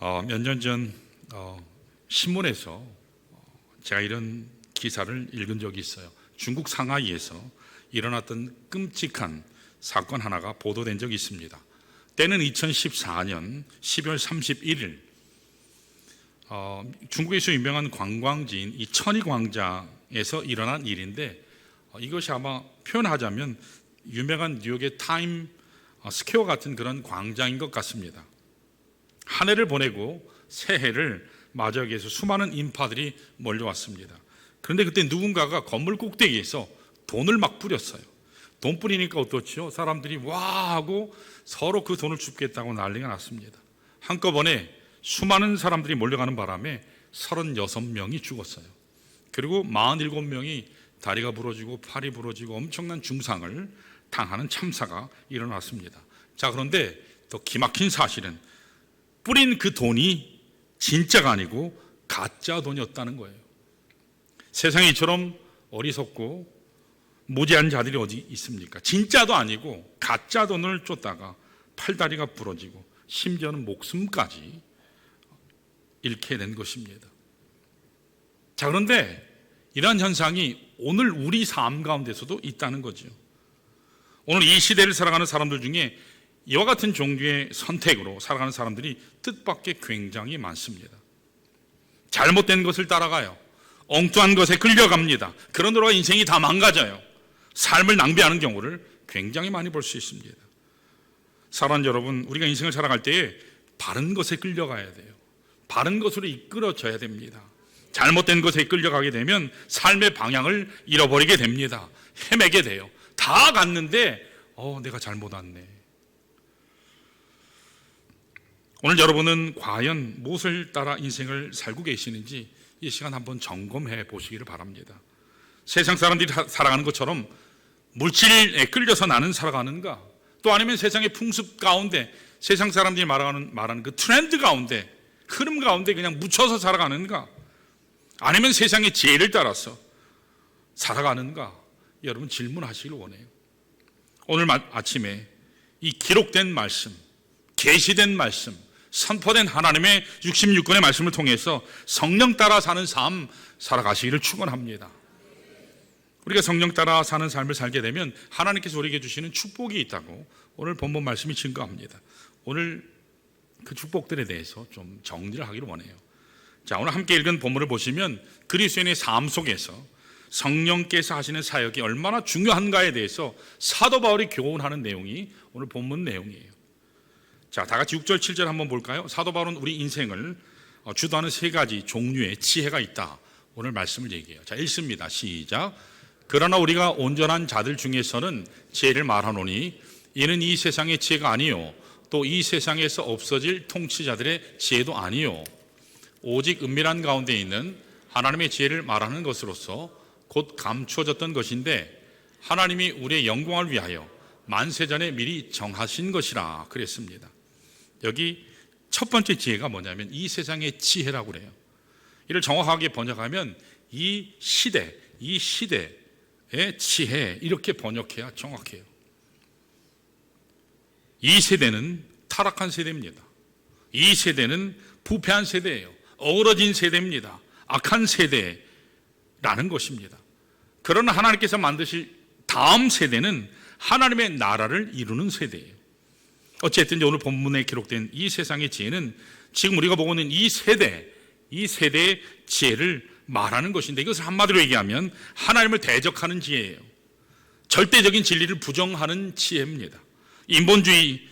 몇 년 전 신문에서 제가 이런 기사를 읽은 적이 있어요. 중국 상하이에서 일어났던 끔찍한 사건 하나가 보도된 적이 있습니다. 때는 2014년 12월 31일 중국에서 유명한 관광지인 이 천이광장에서 일어난 일인데, 이것이 아마 표현하자면 유명한 뉴욕의 타임 스퀘어 같은 그런 광장인 것 같습니다. 한 해를 보내고 새해를 맞이하기 위해서 수많은 인파들이 몰려왔습니다. 그런데 그때 누군가가 건물 꼭대기에서 돈을 막 뿌렸어요. 돈 뿌리니까 어떻지요? 사람들이 와 하고 서로 그 돈을 줍겠다고 난리가 났습니다. 한꺼번에 수많은 사람들이 몰려가는 바람에 36명이 죽었어요. 그리고 47명이 다리가 부러지고 팔이 부러지고 엄청난 중상을 당하는 참사가 일어났습니다. 자, 그런데 더 기막힌 사실은 뿌린 그 돈이 진짜가 아니고 가짜 돈이었다는 거예요. 세상에 이처럼 어리석고 무지한 자들이 어디 있습니까? 진짜도 아니고 가짜 돈을 쫓다가 팔다리가 부러지고 심지어는 목숨까지 잃게 된 것입니다. 자, 그런데 이러한 현상이 오늘 우리 삶 가운데서도 있다는 거죠. 오늘 이 시대를 살아가는 사람들 중에 이와 같은 종류의 선택으로 살아가는 사람들이 뜻밖의 굉장히 많습니다. 잘못된 것을 따라가요. 엉뚱한 것에 끌려갑니다. 그러느라 인생이 다 망가져요. 삶을 낭비하는 경우를 굉장히 많이 볼 수 있습니다. 사랑하는 여러분, 우리가 인생을 살아갈 때에 바른 것에 끌려가야 돼요. 바른 것으로 이끌어져야 됩니다. 잘못된 것에 끌려가게 되면 삶의 방향을 잃어버리게 됩니다. 헤매게 돼요. 다 갔는데 내가 잘못 왔네. 오늘 여러분은 과연 무엇을 따라 인생을 살고 계시는지 이 시간 한번 점검해 보시기를 바랍니다. 세상 사람들이 살아가는 것처럼 물질에 끌려서 나는 살아가는가? 또 아니면 세상의 풍습 가운데 세상 사람들이 말하는 그 트렌드 가운데 흐름 가운데 그냥 묻혀서 살아가는가? 아니면 세상의 지혜를 따라서 살아가는가? 여러분 질문하시길 원해요. 오늘 아침에 이 기록된 말씀, 계시된 말씀, 선포된 하나님의 66권의 말씀을 통해서 성령 따라 사는 삶 살아가시기를 축원합니다. 우리가 성령 따라 사는 삶을 살게 되면 하나님께서 우리에게 주시는 축복이 있다고 오늘 본문 말씀이 증거합니다. 오늘 그 축복들에 대해서 좀 정리를 하기를 원해요. 자, 오늘 함께 읽은 본문을 보시면 그리스도인의 삶 속에서 성령께서 하시는 사역이 얼마나 중요한가에 대해서 사도 바울이 교훈하는 내용이 오늘 본문 내용이에요. 자, 다 같이 6절 7절 한번 볼까요? 사도 바울은 우리 인생을 주도하는 세 가지 종류의 지혜가 있다, 오늘 말씀을 얘기해요. 자, 읽습니다. 시작. 그러나 우리가 온전한 자들 중에서는 지혜를 말하노니 이는 이 세상의 지혜가 아니요 또 이 세상에서 없어질 통치자들의 지혜도 아니요 오직 은밀한 가운데 있는 하나님의 지혜를 말하는 것으로서 곧 감추어졌던 것인데 하나님이 우리의 영광을 위하여 만세전에 미리 정하신 것이라 그랬습니다. 여기 첫 번째 지혜가 뭐냐면 이 세상의 지혜라고 그래요. 이를 정확하게 번역하면 이 시대의 지혜, 이렇게 번역해야 정확해요. 이 세대는 타락한 세대입니다. 이 세대는 부패한 세대예요. 어우러진 세대입니다. 악한 세대라는 것입니다. 그러나 하나님께서 만드실 다음 세대는 하나님의 나라를 이루는 세대예요. 어쨌든 오늘 본문에 기록된 이 세상의 지혜는 지금 우리가 보고 있는 이 세대의 지혜를 말하는 것인데, 이것을 한마디로 얘기하면 하나님을 대적하는 지혜예요. 절대적인 진리를 부정하는 지혜입니다. 인본주의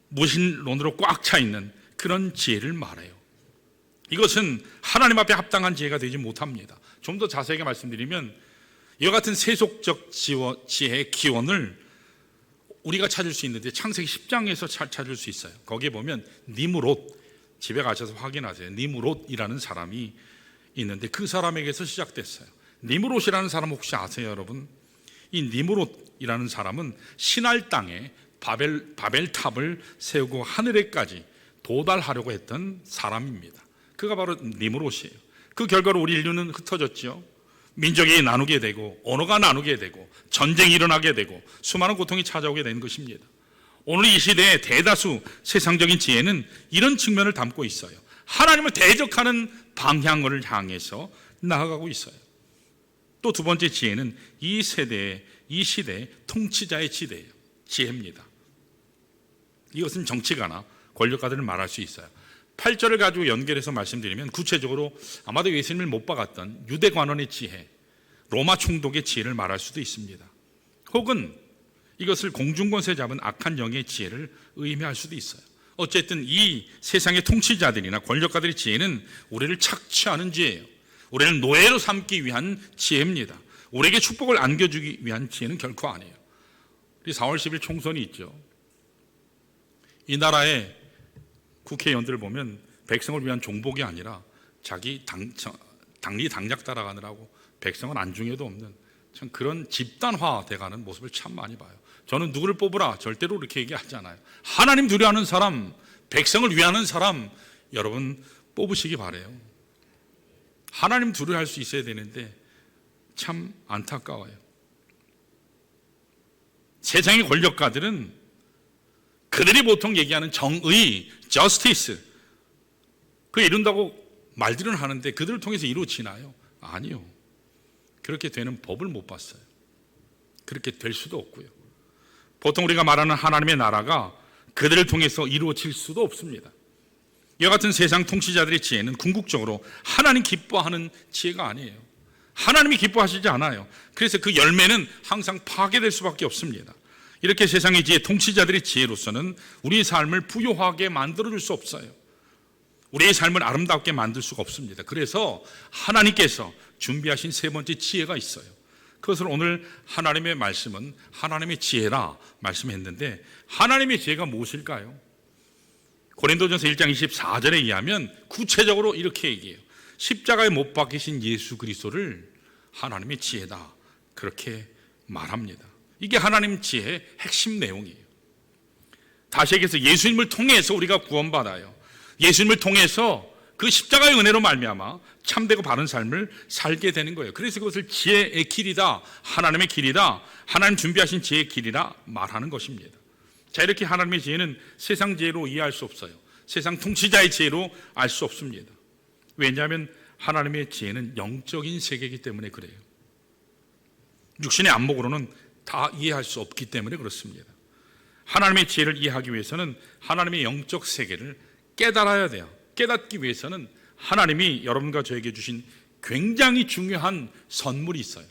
무신론으로 꽉 차 있는 그런 지혜를 말해요. 이것은 하나님 앞에 합당한 지혜가 되지 못합니다. 좀 더 자세하게 말씀드리면 이와 같은 세속적 지혜의 기원을 우리가 찾을 수 있는데 창세기 10장에서 찾을 수 있어요. 거기에 보면 니므롯, 집에 가셔서 확인하세요. 니므롯이라는 사람이 있는데 그 사람에게서 시작됐어요. 니므롯이라는 사람 혹시 아세요, 여러분? 이 니므롯이라는 사람은 신할 땅에 바벨탑을 세우고 하늘에까지 도달하려고 했던 사람입니다. 그가 바로 니므롯이에요. 그 결과로 우리 인류는 흩어졌죠. 민족이 나누게 되고 언어가 나누게 되고 전쟁이 일어나게 되고 수많은 고통이 찾아오게 된 것입니다. 오늘 이 시대의 대다수 세상적인 지혜는 이런 측면을 담고 있어요. 하나님을 대적하는 방향을 향해서 나아가고 있어요. 또 두 번째 지혜는 이 세대의, 이 시대의 통치자의 지혜입니다. 이것은 정치가나 권력가들을 말할 수 있어요. 8절을 가지고 연결해서 말씀드리면 구체적으로 아마도 예수님을 못 박았던 유대 관원의 지혜, 로마 총독의 지혜를 말할 수도 있습니다. 혹은 이것을 공중권세 잡은 악한 영의 지혜를 의미할 수도 있어요. 어쨌든 이 세상의 통치자들이나 권력가들의 지혜는 우리를 착취하는 지혜예요. 우리를 노예로 삼기 위한 지혜입니다. 우리에게 축복을 안겨주기 위한 지혜는 결코 아니에요. 우리 4월 10일 총선이 있죠. 이 나라의 국회의원들을 보면 백성을 위한 종복이 아니라 자기 당리 당략 따라가느라고 백성은 안중에도 없는 참 그런 집단화 돼가는 모습을 참 많이 봐요. 저는 누구를 뽑으라 절대로 그렇게 얘기하지 않아요. 하나님 두려워하는 사람, 백성을 위하는 사람 여러분 뽑으시기 바라요. 하나님 두려워할 수 있어야 되는데 참 안타까워요. 세상의 권력가들은 그들이 보통 얘기하는 정의, justice 그걸 이룬다고 말들은 하는데 그들을 통해서 이루어지나요? 아니요. 그렇게 되는 법을 못 봤어요. 그렇게 될 수도 없고요. 보통 우리가 말하는 하나님의 나라가 그들을 통해서 이루어질 수도 없습니다. 이와 같은 세상 통치자들의 지혜는 궁극적으로 하나님 기뻐하는 지혜가 아니에요. 하나님이 기뻐하시지 않아요. 그래서 그 열매는 항상 파괴될 수밖에 없습니다. 이렇게 세상의 지혜, 통치자들의 지혜로서는 우리의 삶을 부요하게 만들어줄 수 없어요. 우리의 삶을 아름답게 만들 수가 없습니다. 그래서 하나님께서 준비하신 세 번째 지혜가 있어요. 그것을 오늘 하나님의 말씀은 하나님의 지혜라 말씀했는데 하나님의 지혜가 무엇일까요? 고린도전서 1장 24절에 의하면 구체적으로 이렇게 얘기해요. 십자가에 못 박히신 예수 그리스도를 하나님의 지혜다 그렇게 말합니다. 이게 하나님 지혜의 핵심 내용이에요. 다시 얘기해서 예수님을 통해서 우리가 구원받아요. 예수님을 통해서 그 십자가의 은혜로 말미암아 참되고 바른 삶을 살게 되는 거예요. 그래서 그것을 지혜의 길이다, 하나님의 길이다, 하나님 준비하신 지혜의 길이라 말하는 것입니다. 자, 이렇게 하나님의 지혜는 세상 지혜로 이해할 수 없어요. 세상 통치자의 지혜로 알 수 없습니다. 왜냐하면 하나님의 지혜는 영적인 세계이기 때문에 그래요. 육신의 안목으로는 다 이해할 수 없기 때문에 그렇습니다. 하나님의 지혜를 이해하기 위해서는 하나님의 영적 세계를 깨달아야 돼요. 깨닫기 위해서는 하나님이 여러분과 저에게 주신 굉장히 중요한 선물이 있어요.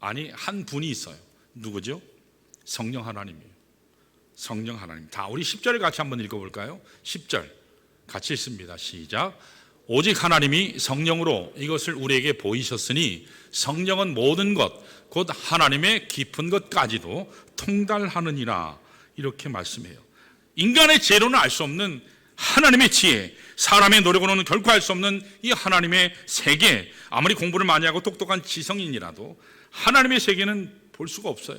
아니, 한 분이 있어요. 누구죠? 성령 하나님이에요. 성령 하나님. 다 우리 10절을 같이 한번 읽어볼까요? 10절 같이 읽습니다. 시작. 오직 하나님이 성령으로 이것을 우리에게 보이셨으니 성령은 모든 것 곧 하나님의 깊은 것까지도 통달하느니라 이렇게 말씀해요. 인간의 지혜로는 알 수 없는 하나님의 지혜, 사람의 노력으로는 결코 알 수 없는 이 하나님의 세계, 아무리 공부를 많이 하고 똑똑한 지성인이라도 하나님의 세계는 볼 수가 없어요.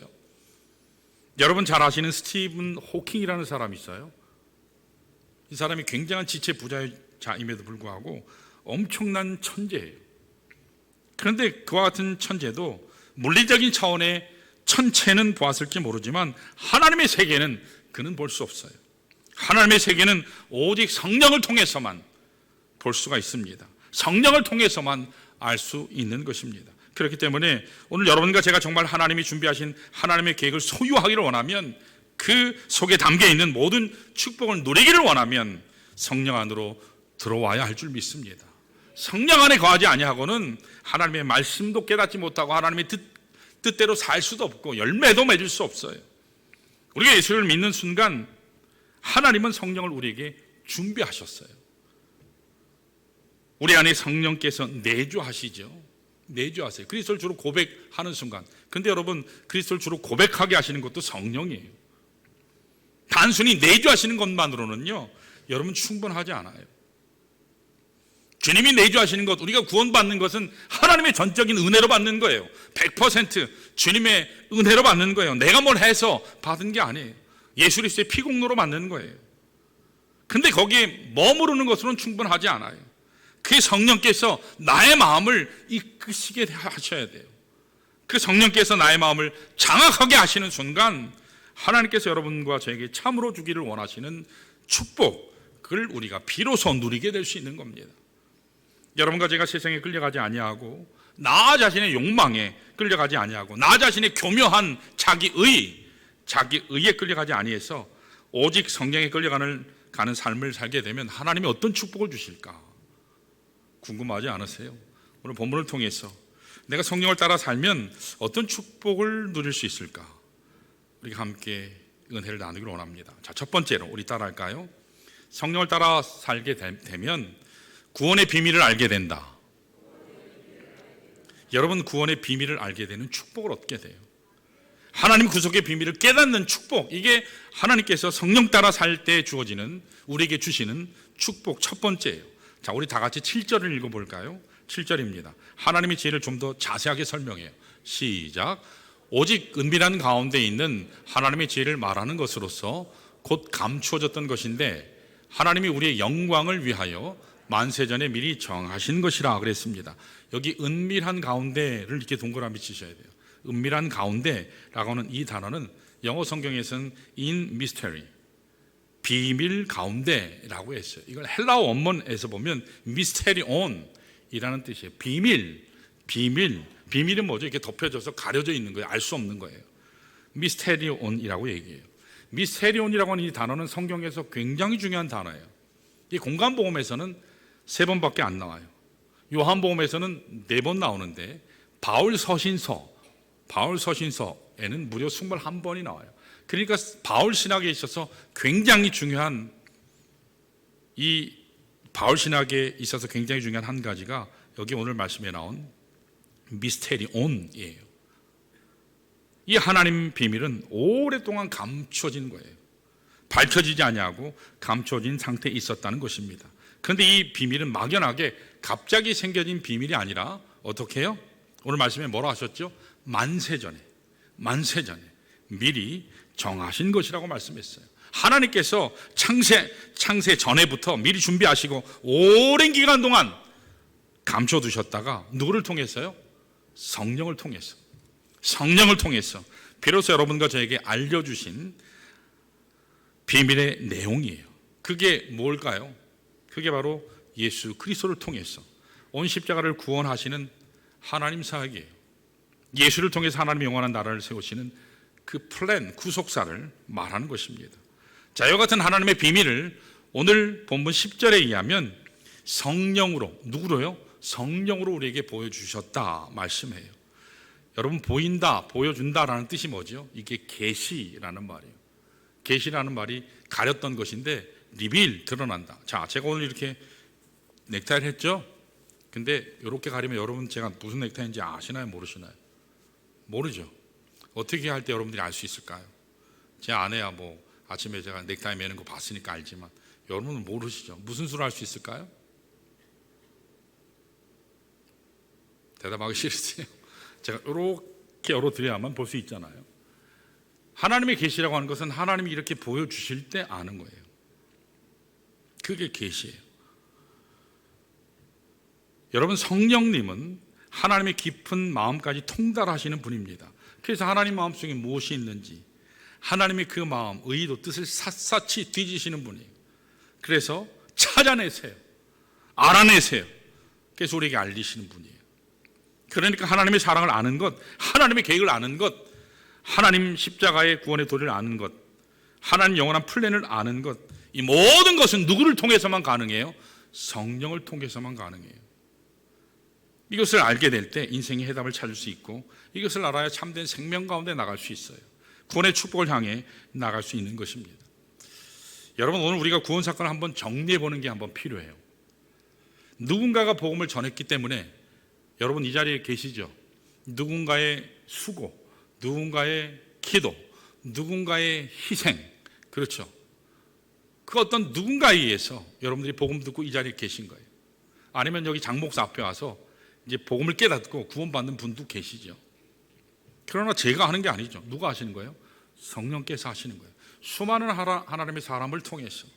여러분 잘 아시는 스티븐 호킹이라는 사람이 있어요. 이 사람이 굉장한 지체 부자임에도 불구하고 엄청난 천재예요. 그런데 그와 같은 천재도 물리적인 차원의 천체는 보았을지 모르지만 하나님의 세계는 그는 볼 수 없어요. 하나님의 세계는 오직 성령을 통해서만 볼 수가 있습니다. 성령을 통해서만 알 수 있는 것입니다. 그렇기 때문에 오늘 여러분과 제가 정말 하나님이 준비하신 하나님의 계획을 소유하기를 원하면 그 속에 담겨있는 모든 축복을 누리기를 원하면 성령 안으로 들어와야 할 줄 믿습니다. 성령 안에 거하지 아니하고는 하나님의 말씀도 깨닫지 못하고 하나님의 뜻대로 살 수도 없고 열매도 맺을 수 없어요. 우리가 예수를 믿는 순간 하나님은 성령을 우리에게 준비하셨어요. 우리 안에 성령께서 내주하시죠. 내주하세요. 그리스도를 주로 고백하는 순간. 근데 여러분 그리스도를 주로 고백하게 하시는 것도 성령이에요. 단순히 내주하시는 것만으로는요 여러분 충분하지 않아요. 주님이 내주하시는 것, 우리가 구원받는 것은 하나님의 전적인 은혜로 받는 거예요. 100% 주님의 은혜로 받는 거예요. 내가 뭘 해서 받은 게 아니에요. 예수 그리스도의 피공로로 받는 거예요. 근데 거기에 머무르는 것으로는 충분하지 않아요. 그 성령께서 나의 마음을 이끄시게 하셔야 돼요. 그 성령께서 나의 마음을 장악하게 하시는 순간 하나님께서 여러분과 저에게 참으로 주기를 원하시는 축복을 우리가 비로소 누리게 될 수 있는 겁니다. 여러분과 제가 세상에 끌려가지 아니하고 나 자신의 욕망에 끌려가지 아니하고 나 자신의 교묘한 자기의에 끌려가지 아니해서 오직 성령에 끌려가는 삶을 살게 되면 하나님이 어떤 축복을 주실까 궁금하지 않으세요? 오늘 본문을 통해서 내가 성령을 따라 살면 어떤 축복을 누릴 수 있을까? 우리가 함께 은혜를 나누기를 원합니다. 자, 첫 번째로 우리 따라할까요? 성령을 따라 살게 되면 구원의 비밀을 알게 된다. 여러분, 구원의 비밀을 알게 되는 축복을 얻게 돼요. 하나님 구속의 비밀을 깨닫는 축복, 이게 하나님께서 성령 따라 살 때 주어지는, 우리에게 주시는 축복 첫 번째예요. 자, 우리 다 같이 7절을 읽어볼까요? 7절입니다. 하나님의 지혜를 좀 더 자세하게 설명해요. 시작. 오직 은밀한 가운데 있는 하나님의 지혜를 말하는 것으로서 곧 감추어졌던 것인데 하나님이 우리의 영광을 위하여 만세전에 미리 정하신 것이라 그랬습니다. 여기 은밀한 가운데를 이렇게 동그라미 치셔야 돼요. 은밀한 가운데라고 하는 이 단어는 영어 성경에서는 in mystery, 비밀 가운데라고 했어요. 이걸 헬라어 원문에서 보면 mysterion 이라는 뜻이에요. 비밀은 뭐죠? 이렇게 덮여져서 가려져 있는 거예요. 알 수 없는 거예요. 미스테리온이라고 얘기해요. 미스테리온이라고 하는 이 단어는 성경에서 굉장히 중요한 단어예요. 이 공간복음에서는 3번밖에 안 나와요. 요한복음에서는 4번 나오는데 바울 서신서에는 무려 21번이 나와요. 그러니까 바울 신학에 있어서 굉장히 중요한, 이 바울 신학에 있어서 굉장히 중요한 한 가지가 여기 오늘 말씀에 나온 미스테리온이에요. 이 하나님 비밀은 오랫동안 감춰진 거예요. 밝혀지지 아니하고 감춰진 상태에 있었다는 것입니다. 그런데 이 비밀은 막연하게 갑자기 생겨진 비밀이 아니라 어떻게 해요? 오늘 말씀에 뭐라 하셨죠? 만세전에 미리 정하신 것이라고 말씀했어요. 하나님께서 창세 전에부터 미리 준비하시고 오랜 기간 동안 감춰두셨다가 누구를 통해서요? 성령을 통해서 비로소 여러분과 저에게 알려주신 비밀의 내용이에요. 그게 뭘까요? 그게 바로 예수 그리스도를 통해서 온 십자가를 구원하시는 하나님 사역이에요. 예수를 통해서 하나님의 영원한 나라를 세우시는 그 플랜, 구속사를 말하는 것입니다. 자, 이와 같은 하나님의 비밀을 오늘 본문 10절에 의하면 성령으로, 누구로요? 성령으로 우리에게 보여주셨다 말씀해요. 여러분, 보인다, 보여준다라는 뜻이 뭐죠? 이게 계시라는 말이에요. 계시라는 말이 가렸던 것인데 리빌, 드러난다. 자, 제가 오늘 이렇게 넥타이를 했죠? 근데 이렇게 가리면 여러분 제가 무슨 넥타이인지 아시나요? 모르시나요? 모르죠. 어떻게 할 때 여러분들이 알 수 있을까요? 제 아내야 뭐 아침에 제가 넥타이 매는 거 봤으니까 알지만 여러분은 모르시죠. 무슨 수로 할 수 있을까요? 대답하기 싫으세요? 제가 이렇게 열어드려야만 볼 수 있잖아요. 하나님의 계시라고 하는 것은 하나님이 이렇게 보여주실 때 아는 거예요. 그게 계시예요. 여러분, 성령님은 하나님의 깊은 마음까지 통달하시는 분입니다. 그래서 하나님 마음속에 무엇이 있는지 하나님의 그 마음, 의도, 뜻을 샅샅이 뒤지시는 분이에요. 그래서 찾아내세요. 알아내세요. 그래서 우리에게 알리시는 분이에요. 그러니까 하나님의 사랑을 아는 것, 하나님의 계획을 아는 것, 하나님 십자가의 구원의 도리를 아는 것, 하나님 영원한 플랜을 아는 것, 이 모든 것은 누구를 통해서만 가능해요? 성령을 통해서만 가능해요. 이것을 알게 될 때 인생의 해답을 찾을 수 있고 이것을 알아야 참된 생명 가운데 나갈 수 있어요. 구원의 축복을 향해 나갈 수 있는 것입니다. 여러분, 오늘 우리가 구원 사건을 한번 정리해 보는 게 한번 필요해요. 누군가가 복음을 전했기 때문에 여러분 이 자리에 계시죠? 누군가의 수고, 누군가의 기도, 누군가의 희생, 그렇죠? 그 어떤 누군가에 의해서 여러분들이 복음 듣고 이 자리에 계신 거예요. 아니면 여기 장목사 앞에 와서 이제 복음을 깨닫고 구원받는 분도 계시죠. 그러나 제가 하는 게 아니죠. 누가 하시는 거예요? 성령께서 하시는 거예요. 수많은 하나님의 사람을 통해서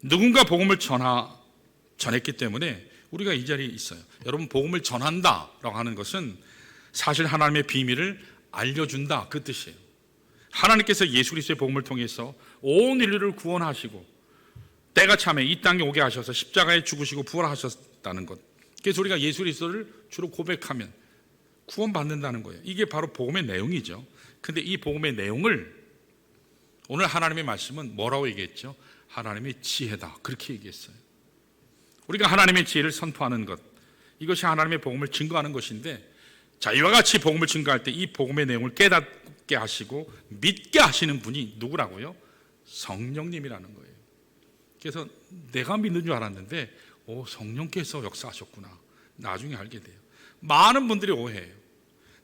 누군가 복음을 전했기 때문에 우리가 이 자리에 있어요. 여러분, 복음을 전한다라고 하는 것은 사실 하나님의 비밀을 알려준다, 그 뜻이에요. 하나님께서 예수 그리스도의 복음을 통해서 온 인류를 구원하시고 때가 참에 이 땅에 오게 하셔서 십자가에 죽으시고 부활하셨다는 것. 그래서 우리가 예수 그리스도를 주로 고백하면 구원받는다는 거예요. 이게 바로 복음의 내용이죠. 근데 이 복음의 내용을 오늘 하나님의 말씀은 뭐라고 얘기했죠? 하나님의 지혜다, 그렇게 얘기했어요. 우리가 하나님의 지혜를 선포하는 것, 이것이 하나님의 복음을 증거하는 것인데, 자, 이와 같이 복음을 증거할 때 이 복음의 내용을 깨닫게 하시고 믿게 하시는 분이 누구라고요? 성령님이라는 거예요. 그래서 내가 믿는 줄 알았는데 성령께서 역사하셨구나, 나중에 알게 돼요. 많은 분들이 오해해요.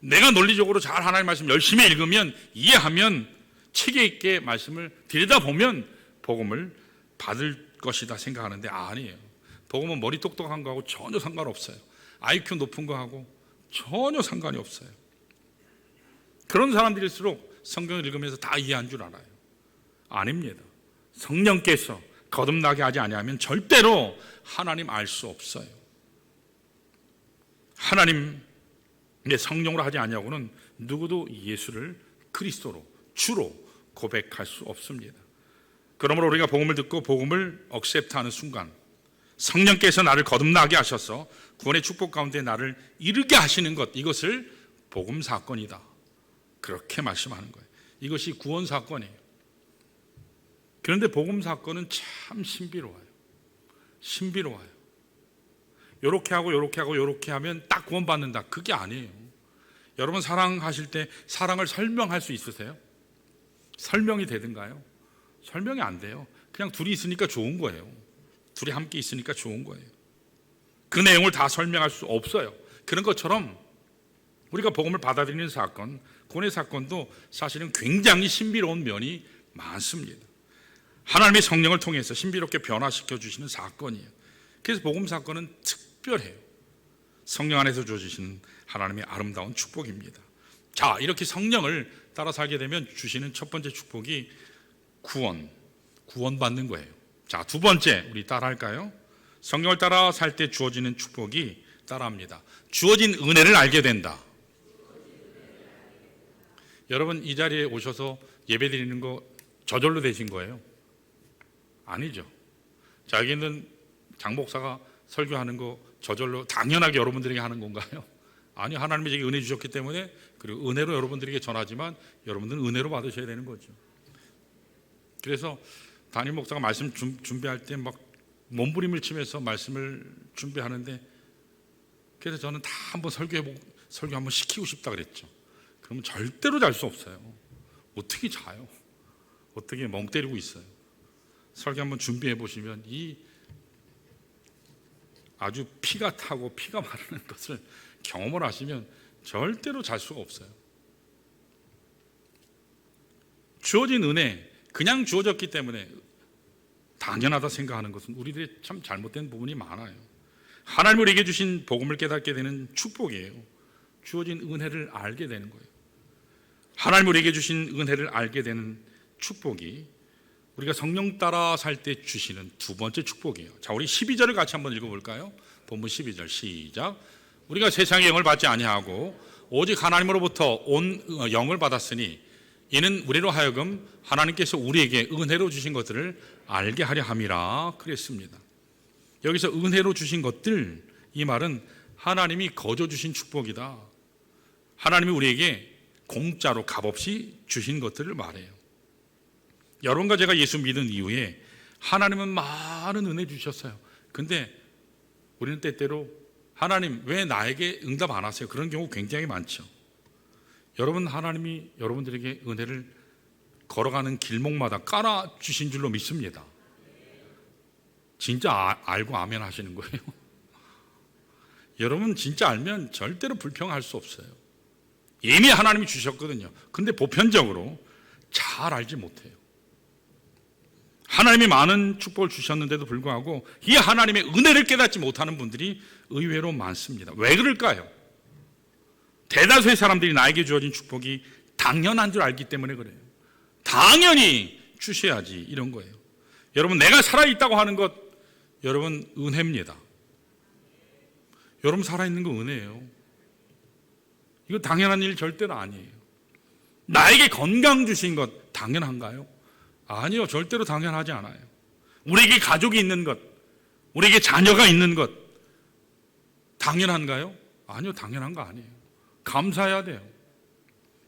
내가 논리적으로 잘 하나님의 말씀 열심히 읽으면, 이해하면, 체계 있게 말씀을 들여다보면 복음을 받을 것이다 생각하는데 아니에요. 복음은 머리 똑똑한 거하고 전혀 상관없어요. IQ 높은 거하고 전혀 상관이 없어요. 그런 사람들일수록 성경을 읽으면서 다 이해한 줄 알아요. 아닙니다. 성령께서 거듭나게 하지 아니하면 절대로 하나님 알 수 없어요. 하나님의 성령으로 하지 아니하고는 누구도 예수를 그리스도로, 주로 고백할 수 없습니다. 그러므로 우리가 복음을 듣고 복음을 억셉트하는 순간 성령께서 나를 거듭나게 하셔서 구원의 축복 가운데 나를 이르게 하시는 것, 이것을 복음 사건이다, 그렇게 말씀하는 거예요. 이것이 구원 사건이에요. 그런데 복음 사건은 참 신비로워요. 신비로워요. 요렇게 하고 요렇게 하고 요렇게 하면 딱 구원받는다, 그게 아니에요. 여러분 사랑하실 때 사랑을 설명할 수 있으세요? 설명이 되든가요? 설명이 안 돼요. 그냥 둘이 있으니까 좋은 거예요. 둘이 함께 있으니까 좋은 거예요. 그 내용을 다 설명할 수 없어요. 그런 것처럼 우리가 복음을 받아들이는 사건, 구원의 사건도 사실은 굉장히 신비로운 면이 많습니다. 하나님의 성령을 통해서 신비롭게 변화시켜 주시는 사건이에요. 그래서 복음 사건은 특별해요. 성령 안에서 주어지시는 하나님의 아름다운 축복입니다. 자, 이렇게 성령을 따라 살게 되면 주시는 첫 번째 축복이 구원받는 거예요. 자, 두 번째, 우리 따라 할까요? 성령을 따라 살 때 주어지는 축복이, 따라합니다. 주어진 은혜를 알게 된다. 여러분 이 자리에 오셔서 예배 드리는 거 저절로 되신 거예요? 아니죠. 자, 여기는 장 목사가 설교하는 거 저절로 당연하게 여러분들에게 하는 건가요? 아니, 하나님이 제게 은혜 주셨기 때문에, 그리고 은혜로 여러분들에게 전하지만 여러분들은 은혜로 받으셔야 되는 거죠. 그래서 담임 목사가 말씀 준비할 때 막 몸부림을 치면서 말씀을 준비하는데, 그래서 저는 다 한번 설교 한번 시키고 싶다 그랬죠. 그러면 절대로 잘 수 없어요. 어떻게 자요? 어떻게 멍 때리고 있어요? 설교 한번 준비해 보시면 이 아주 피가 타고 피가 마르는 것을 경험을 하시면 절대로 잘 수가 없어요. 주어진 은혜, 그냥 주어졌기 때문에 당연하다 생각하는 것은 우리들의 참 잘못된 부분이 많아요. 하나님 우리에게 주신 복음을 깨닫게 되는 축복이에요. 주어진 은혜를 알게 되는 거예요. 하나님 우리에게 주신 은혜를 알게 되는 축복이 우리가 성령 따라 살 때 주시는 두 번째 축복이에요. 자, 우리 12절을 같이 한번 읽어볼까요? 본문 12절 시작. 우리가 세상의 영을 받지 아니하고 오직 하나님으로부터 온 영을 받았으니 이는 우리로 하여금 하나님께서 우리에게 은혜로 주신 것들을 알게 하려 함이라 그랬습니다. 여기서 은혜로 주신 것들, 이 말은 하나님이 거저 주신 축복이다. 하나님이 우리에게 공짜로 값없이 주신 것들을 말해요. 여러분과 제가 예수 믿은 이후에 하나님은 많은 은혜 주셨어요. 근데 우리는 때때로 하나님 왜 나에게 응답 안 하세요? 그런 경우 굉장히 많죠. 여러분, 하나님이 여러분들에게 은혜를 걸어가는 길목마다 깔아주신 줄로 믿습니다. 진짜 알고 아멘 하시는 거예요? 여러분 진짜 알면 절대로 불평할 수 없어요. 이미 하나님이 주셨거든요. 근데 보편적으로 잘 알지 못해요. 하나님이 많은 축복을 주셨는데도 불구하고 이 하나님의 은혜를 깨닫지 못하는 분들이 의외로 많습니다. 왜 그럴까요? 대다수의 사람들이 나에게 주어진 축복이 당연한 줄 알기 때문에 그래요. 당연히 주셔야지, 이런 거예요. 여러분, 내가 살아있다고 하는 것, 여러분 은혜입니다. 여러분 살아있는 거 은혜예요. 이거 당연한 일 절대로 아니에요. 나에게 건강 주신 것 당연한가요? 아니요, 절대로 당연하지 않아요. 우리에게 가족이 있는 것, 우리에게 자녀가 있는 것 당연한가요? 아니요, 당연한 거 아니에요. 감사해야 돼요.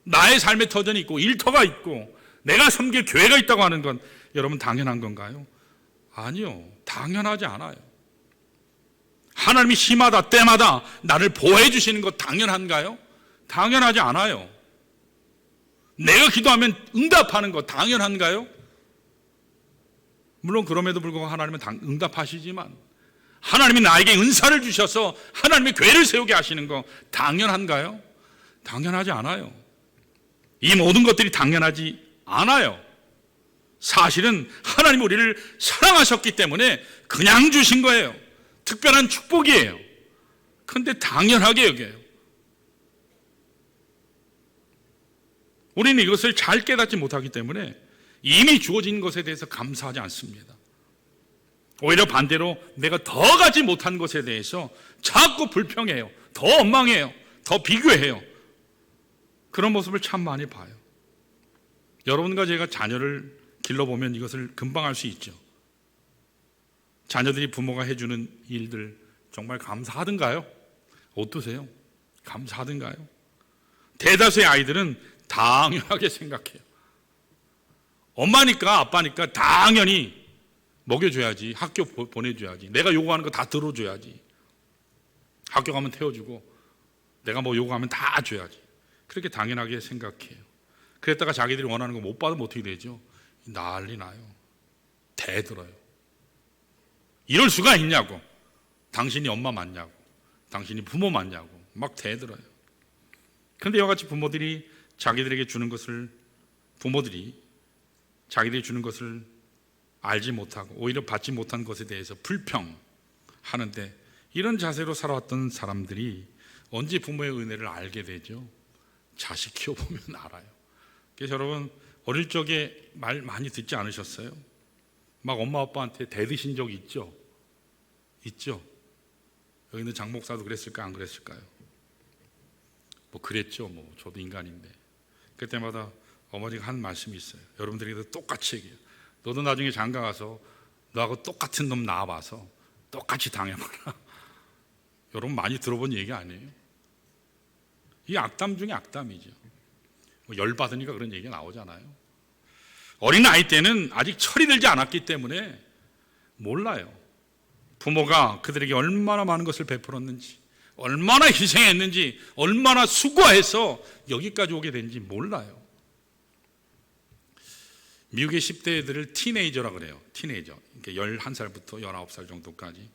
나의 삶의 터전이 있고 일터가 있고 내가 섬길 교회가 있다고 하는 건 여러분 당연한 건가요? 아니요, 당연하지 않아요. 하나님이 시마다 때마다 나를 보호해 주시는 것 당연한가요? 당연하지 않아요. 내가 기도하면 응답하는 것 당연한가요? 물론 그럼에도 불구하고 하나님은 응답하시지만 하나님이 나에게 은사를 주셔서 하나님의 교회를 세우게 하시는 거 당연한가요? 당연하지 않아요. 이 모든 것들이 당연하지 않아요. 사실은 하나님이 우리를 사랑하셨기 때문에 그냥 주신 거예요. 특별한 축복이에요. 그런데 당연하게 여겨요. 우리는 이것을 잘 깨닫지 못하기 때문에 이미 주어진 것에 대해서 감사하지 않습니다. 오히려 반대로 내가 더 가지 못한 것에 대해서 자꾸 불평해요. 더 원망해요. 더 비교해요. 그런 모습을 참 많이 봐요. 여러분과 제가 자녀를 길러보면 이것을 금방 알 수 있죠. 자녀들이 부모가 해주는 일들 정말 감사하던가요? 어떠세요? 감사하던가요? 대다수의 아이들은 당연하게 생각해요. 엄마니까 아빠니까 당연히 먹여줘야지, 학교 보내줘야지, 내가 요구하는 거 다 들어줘야지, 학교 가면 태워주고 내가 뭐 요구하면 다 줘야지, 그렇게 당연하게 생각해요. 그랬다가 자기들이 원하는 거 못 받으면 어떻게 되죠? 난리 나요. 대들어요. 이럴 수가 있냐고, 당신이 엄마 맞냐고, 당신이 부모 맞냐고 막 대들어요. 그런데 이와 같이 부모들이 자기들에게 주는 것을, 부모들이 자기들이 주는 것을 알지 못하고 오히려 받지 못한 것에 대해서 불평하는데, 이런 자세로 살아왔던 사람들이 언제 부모의 은혜를 알게 되죠? 자식 키워보면 알아요. 그래서 여러분, 어릴 적에 말 많이 듣지 않으셨어요? 막 엄마 아빠한테 대드신 적 있죠? 있죠? 여기 있는 장 목사도 그랬을까 안 그랬을까요? 뭐 그랬죠. 뭐 저도 인간인데. 그때마다 어머니가 한 말씀이 있어요. 여러분들에게도 똑같이 얘기해요. 너도 나중에 장가 가서 너하고 똑같은 놈 낳아봐서 똑같이 당해봐라. 여러분 많이 들어본 얘기 아니에요? 이 악담 중에 악담이죠. 뭐 열받으니까 그런 얘기가 나오잖아요. 어린 아이 때는 아직 철이 들지 않았기 때문에 몰라요. 부모가 그들에게 얼마나 많은 것을 베풀었는지, 얼마나 희생했는지, 얼마나 수고해서 여기까지 오게 된지 몰라요. 미국의 10대 애들을 티네이저라 그래요. 티네이저. 그러니까 11살부터 19살 정도까지.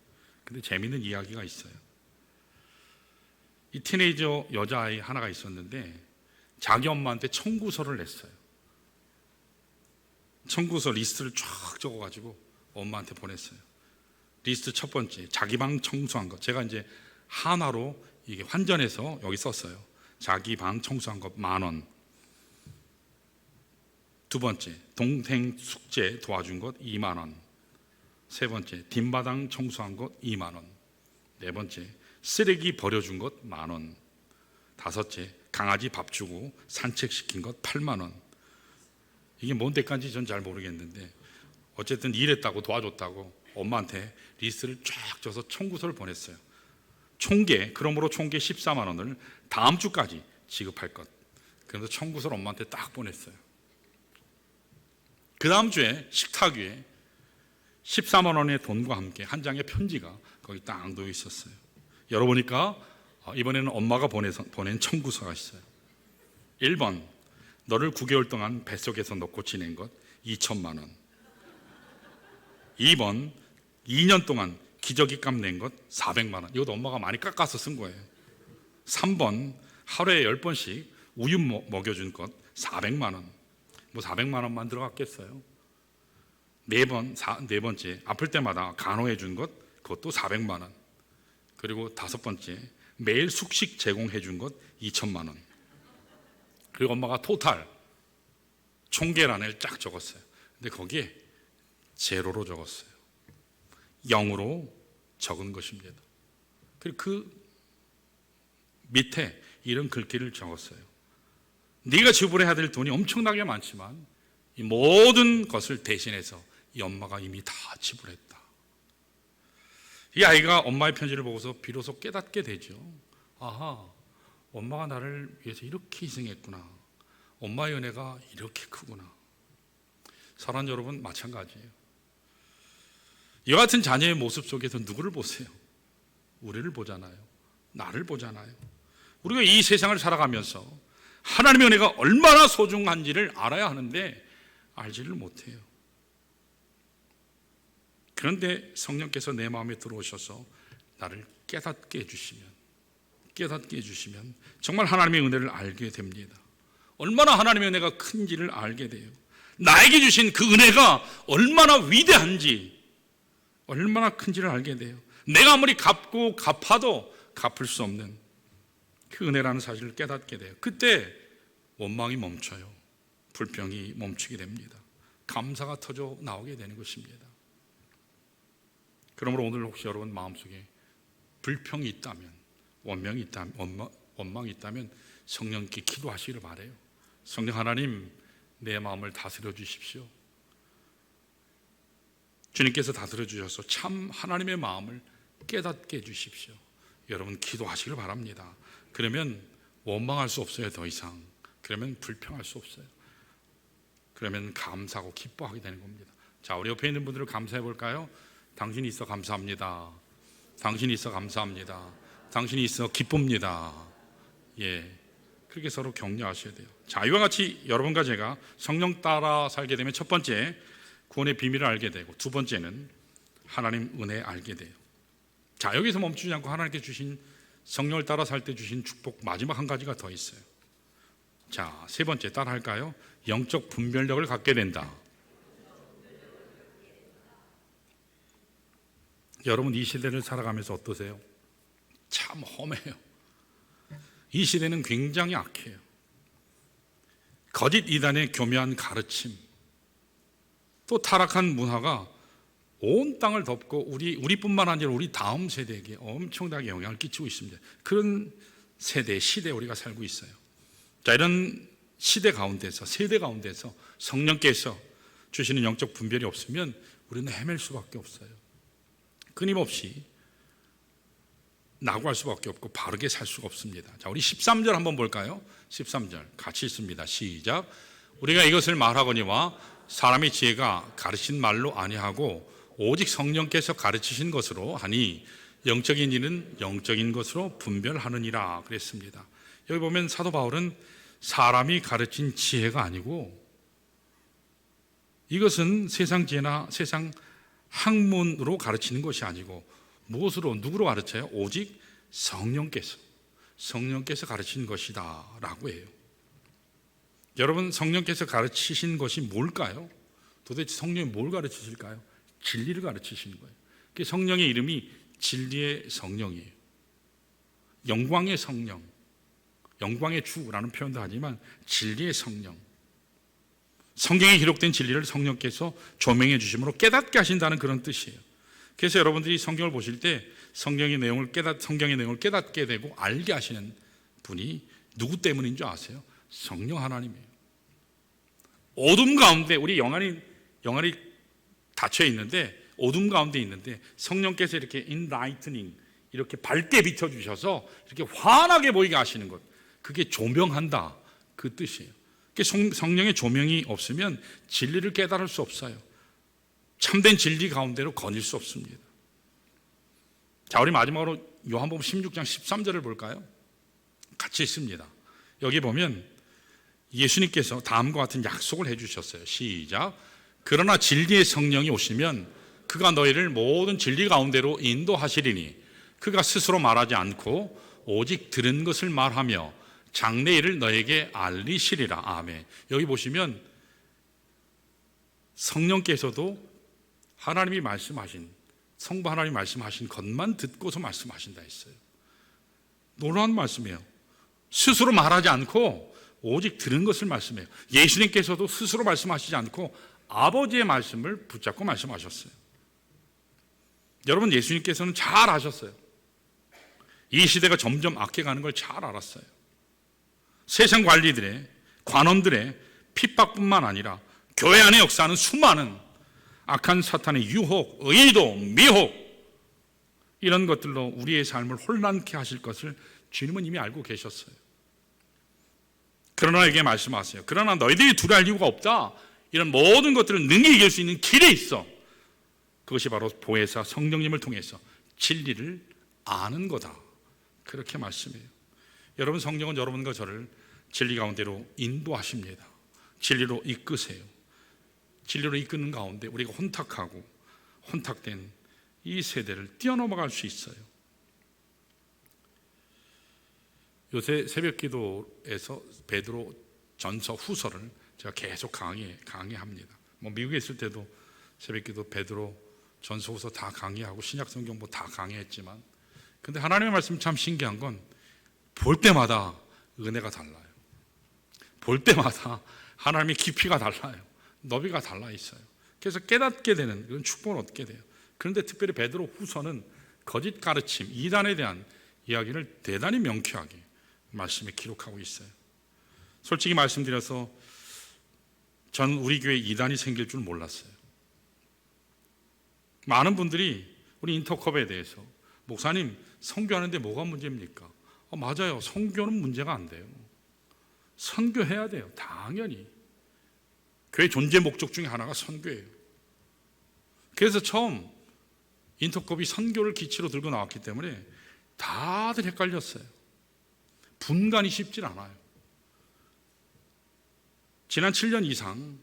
근데 재미있는 이야기가 있어요. 이 티네이저 여자아이 하나가 있었는데 자기 엄마한테 청구서를 냈어요. 청구서 리스트를 쫙 적어가지고 엄마한테 보냈어요. 리스트 첫 번째, 자기 방 청소한 것. 제가 이제 한화로 이게 환전해서 여기 썼어요. 자기 방 청소한 것 10,000원. 두 번째, 동생 숙제 도와준 것 20,000원. 세 번째, 뒷마당 청소한 것 20,000원. 네 번째, 쓰레기 버려준 것 10,000원. 다섯째, 강아지 밥 주고 산책시킨 것 80,000원. 이게 뭔 데까지 전 잘 모르겠는데 어쨌든 일했다고 도와줬다고 엄마한테 리스트를 쫙 줘서 청구서를 보냈어요. 그러므로 총계 14만 원을 다음 주까지 지급할 것. 그래서 청구서를 엄마한테 딱 보냈어요. 그 다음 주에 식탁 위에 14만 원의 돈과 함께 한 장의 편지가 거기 딱 놓여 있었어요. 열어보니까 이번에는 엄마가 보낸 청구서가 있어요. 1번, 너를 9개월 동안 뱃속에서 넣고 지낸 것 2,000만 원. 2번, 2년 동안 기저귀값 낸 것 400만 원. 이것도 엄마가 많이 깎아서 쓴 거예요. 3번, 하루에 10번씩 우유 먹여준 것 400만 원. 뭐 400만 원만 들어갔겠어요. 네 번째, 아플 때마다 간호해 준 것, 그것도 400만 원. 그리고 5번째, 매일 숙식 제공해 준 것 2,000만 원. 그리고 엄마가 토탈 총계란을 쫙 적었어요. 근데 거기에 제로로 적었어요. 0으로 적은 것입니다. 그리고 그 밑에 이런 글귀를 적었어요. 네가 지불해야 될 돈이 엄청나게 많지만 이 모든 것을 대신해서 이 엄마가 이미 다 지불했다. 이 아이가 엄마의 편지를 보고서 비로소 깨닫게 되죠. 아하, 엄마가 나를 위해서 이렇게 희생했구나. 엄마의 은혜가 이렇게 크구나. 사랑하는 여러분, 마찬가지예요. 이와 같은 자녀의 모습 속에서 누구를 보세요? 우리를 보잖아요. 나를 보잖아요. 우리가 이 세상을 살아가면서 하나님의 은혜가 얼마나 소중한지를 알아야 하는데 알지를 못해요. 그런데 성령께서 내 마음에 들어오셔서 나를 깨닫게 해주시면 정말 하나님의 은혜를 알게 됩니다. 얼마나 하나님의 은혜가 큰지를 알게 돼요. 나에게 주신 그 은혜가 얼마나 위대한지, 얼마나 큰지를 알게 돼요. 내가 아무리 갚고 갚아도 갚을 수 없는 그 은혜라는 사실을 깨닫게 돼요. 그때 원망이 멈춰요. 불평이 멈추게 됩니다. 감사가 터져 나오게 되는 것입니다. 그러므로 오늘 혹시 여러분 마음속에 불평이 있다면, 원망이 있다면 성령께 기도하시기를 바라요. 성령 하나님, 내 마음을 다스려 주십시오. 주님께서 다스려 주셔서 참 하나님의 마음을 깨닫게 해주십시오. 여러분 기도하시길 바랍니다. 그러면 원망할 수 없어요. 더 이상. 그러면 불평할 수 없어요. 그러면 감사하고 기뻐하게 되는 겁니다. 자, 우리 옆에 있는 분들을 감사해 볼까요? 당신이 있어 감사합니다. 당신이 있어 감사합니다. 당신이 있어 기쁩니다. 예, 그렇게 서로 격려하셔야 돼요. 자, 이와 같이 여러분과 제가 성령 따라 살게 되면 첫 번째 구원의 비밀을 알게 되고, 두 번째는 하나님 은혜 알게 돼요. 자, 여기서 멈추지 않고 하나님께 주신 성령을 따라 살 때 주신 축복 마지막 한 가지가 더 있어요. 자, 세 번째 따라 할까요? 영적 분별력을 갖게 된다. 여러분 이 시대를 살아가면서 어떠세요? 참 험해요. 이 시대는 굉장히 악해요. 거짓 이단의 교묘한 가르침, 또 타락한 문화가 온 땅을 덮고 우리뿐만 아니라 우리 다음 세대에게 엄청나게 영향을 끼치고 있습니다. 그런 시대에 우리가 살고 있어요. 자, 이런 시대 가운데서, 세대 가운데서 성령께서 주시는 영적 분별이 없으면 우리는 헤맬 수밖에 없어요. 끊임없이 낙오할 수밖에 없고 바르게 살 수가 없습니다. 자, 우리 13절 한번 볼까요? 13절 같이 읽습니다. 시작. 우리가 이것을 말하거니와 사람의 지혜가 가르친 말로 아니하고 오직 성령께서 가르치신 것으로 하니 영적인 일은 영적인 것으로 분별하느니라 그랬습니다. 여기 보면 사도 바울은 사람이 가르친 지혜가 아니고, 이것은 세상 지혜나 세상 학문으로 가르치는 것이 아니고 누구로 가르쳐요? 오직 성령께서 가르친 것이다 라고 해요. 여러분, 성령께서 가르치신 것이 뭘까요? 도대체 성령이 뭘 가르치실까요? 진리를 가르치시는 거예요. 성령의 이름이 진리의 성령이에요. 영광의 성령, 영광의 주라는 표현도 하지만 진리의 성령, 성경에 기록된 진리를 성령께서 조명해 주심으로 깨닫게 하신다는 그런 뜻이에요. 그래서 여러분들이 성경을 보실 때 성경의 내용을 깨닫게 되고 알게 하시는 분이 누구 때문인 줄 아세요? 성령 하나님이에요. 어둠 가운데 우리 영안이 닫혀 있는데, 어둠 가운데 있는데 성령께서 이렇게 enlightening, 이렇게 밝게 비춰주셔서 이렇게 환하게 보이게 하시는 것, 그게 조명한다 그 뜻이에요. 성령의 조명이 없으면 진리를 깨달을 수 없어요. 참된 진리 가운데로 거닐 수 없습니다. 자, 우리 마지막으로 요한복음 16장 13절을 볼까요? 같이 읽습니다. 여기 보면 예수님께서 다음과 같은 약속을 해주셨어요. 시작. 그러나 진리의 성령이 오시면 그가 너희를 모든 진리 가운데로 인도하시리니 그가 스스로 말하지 않고 오직 들은 것을 말하며 장래일을 너에게 알리시리라. 아멘. 여기 보시면 성령께서도 하나님이 말씀하신, 성부 하나님이 말씀하신 것만 듣고서 말씀하신다 했어요. 놀라운 말씀이에요. 스스로 말하지 않고 오직 들은 것을 말씀해요. 예수님께서도 스스로 말씀하시지 않고 아버지의 말씀을 붙잡고 말씀하셨어요. 여러분, 예수님께서는 잘 아셨어요. 이 시대가 점점 악해가는 걸 잘 알았어요. 세상 관리들의 관원들의 핍박뿐만 아니라 교회 안에 역사하는 수많은 악한 사탄의 유혹, 의도, 미혹, 이런 것들로 우리의 삶을 혼란케 하실 것을 주님은 이미 알고 계셨어요. 그러나 에게 말씀하세요. 그러나 너희들이 두려워할 이유가 없다. 이런 모든 것들을 능히 이길 수 있는 길이 있어. 그것이 바로 보혜사 성령님을 통해서 진리를 아는 거다. 그렇게 말씀해요. 여러분, 성령은 여러분과 저를 진리 가운데로 인도하십니다. 진리로 이끄세요. 진리로 이끄는 가운데 우리가 혼탁하고 혼탁된 이 세대를 뛰어넘어갈 수 있어요. 요새 새벽기도에서 베드로 전서 후서를 제가 계속 강의합니다. 미국에 있을 때도 새벽기도 베드로 전서 후서 다 강의하고 신약성경 다 강의했지만, 근데 하나님의 말씀 참 신기한 건 볼 때마다 은혜가 달라요. 볼 때마다 하나님의 깊이가 달라요. 너비가 달라 있어요. 그래서 깨닫게 되는 그런 축복을 얻게 돼요. 그런데 특별히 베드로 후서는 거짓 가르침, 이단에 대한 이야기를 대단히 명쾌하게 말씀에 기록하고 있어요. 솔직히 말씀드려서 저는 우리 교회에 이단이 생길 줄 몰랐어요. 많은 분들이 우리 인터컵에 대해서 목사님, 선교하는데 뭐가 문제입니까? 맞아요. 선교는 문제가 안 돼요. 선교해야 돼요. 당연히. 교회 존재 목적 중에 하나가 선교예요. 그래서 처음 인터컵이 선교를 기치로 들고 나왔기 때문에 다들 헷갈렸어요. 분간이 쉽질 않아요. 지난 7년 이상